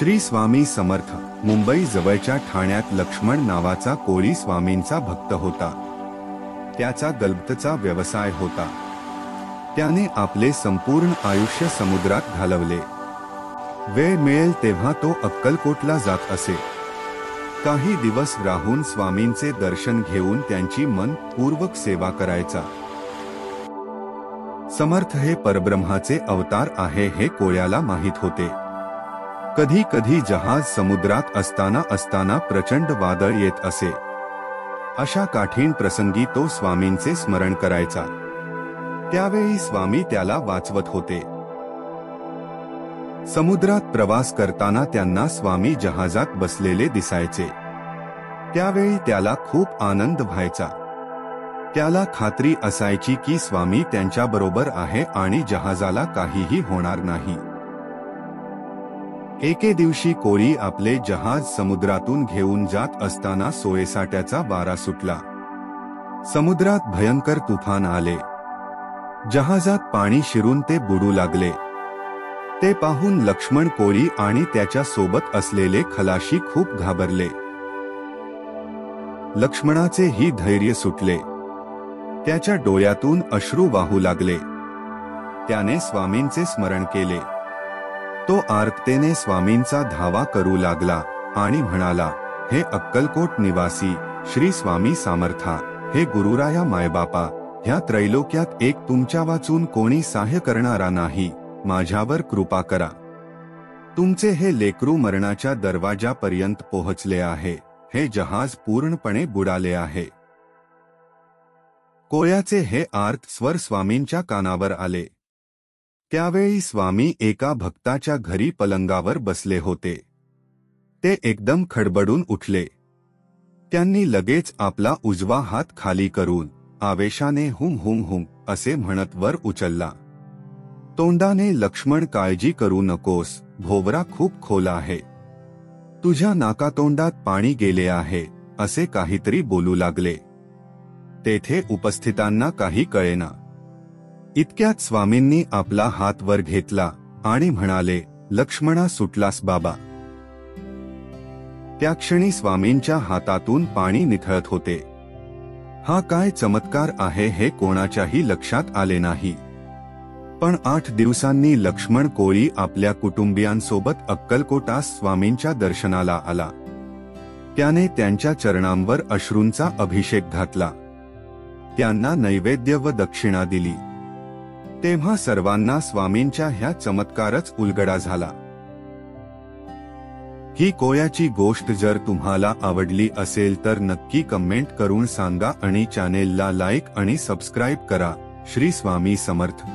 श्री स्वामी समर्थ मुंबई जवळच्या ठाण्यात लक्ष्मण नावाचा कोळी स्वामींचा भक्त होता। त्याचा गलबतचा व्यवसाय होता। त्याने आपले संपूर्ण आयुष्य समुद्रात घालवले। वेळ मिळेल तेव्हा तो अक्कलकोटला जात असे। काही दिवस राहून स्वामींचे दर्शन घेऊन त्यांची मनपूर्वक सेवा करायचा। समर्थ हे परब्रह्माचे अवतार आहे हे कोळ्याला माहित होते। कधी कधी जहाज समुद्रात असताना प्रचंड वादळ येत असे। अशा कठीण प्रसंगी तो स्वामींचे स्मरण करायचा। त्यावेळी स्वामी त्याला वाचवत होते। समुद्रात प्रवास करताना त्यांना स्वामी जहाजात बसलेले दिसायचे। त्यावेळी त्याला खूप आनंद व्हायचा। त्याला खात्री असायची की स्वामी त्यांच्याबरोबर आहे आणि जहाजाला काहीही होणार नाही। एके दिवशी कोळी आपले जहाज समुद्रातून घेऊन जात असताना सोयसाट्याचा वारा सुटला। समुद्रात भयंकर तुफान आले। जहाजात पाणी शिरून ते बुडू लागले। ते पाहून लक्ष्मण कोळी आणि त्याच्या सोबत असलेले खलाशी खूप घाबरले। लक्ष्मणाचे ही धैर्य सुटले। त्याच्या डोळ्यातून अश्रू वाहू लागले। त्याने स्वामींचे स्मरण केले। तो आर्ततेने स्वामींचा धावा करू लागला आणि म्हणाला, हे अक्कलकोट निवासी श्री स्वामी समर्था, हे गुरुराया मायबापा, ह्या त्रैलोक्यात एक तुमच्या वाचून कोणी सहाय्य करणारा नाही, माझ्यावर कृपा करा। तुमचे हे लेकरू मरणाच्या दरवाजापर्यंत पोहोचले आहे। हे जहाज पूर्णपणे बुडाले आहे। कोळ्याचे हे आर्त स्वर स्वामींच्या कानावर आले। त्यावेळी स्वामी एका भक्ताच्या घरी पलंगावर बसले होते। ते एकदम खडबडून उठले। त्यांनी लगेच आपला उजवा हात खाली करून आवेशाने हुम हुम हुम असे म्हणत वर उचलला। तोंडाने, लक्ष्मण काळजी करू नकोस, भोवरा खूप खोल आहे, तुझ्या नाकातोंडात पाणी गेले आहे, असे काहीतरी बोलू लागले। तेथे उपस्थितांना काही कळेना। इतक्यात स्वामींनी आपला हात वर घेतला आणि म्हणाले, लक्ष्मणा सुटलास बाबा। त्या क्षणी स्वामींच्या हातातून पाणी निथळत होते। हा काय चमत्कार आहे हे कोणाच्याही लक्षात आले नाही। पण 8 दिवसांनी लक्ष्मण कोळी आपल्या कुटुंबियांसोबत अक्कलकोटास स्वामींच्या दर्शनाला आला। त्याने त्यांच्या चरणांवर अश्रूंचा अभिषेक घातला। त्यांना नैवेद्य व दक्षिणा दिली। तेव्हा सर्वांना स्वामींच्या ह्या चमत्कारच उलगडा झाला। ही कोळ्याची गोष्ट जर तुम्हाला आवडली असेल तर नक्की कमेंट करून सांगा आणि चॅनेलला लाईक आणि सबस्क्राईब करा। श्री स्वामी समर्थ।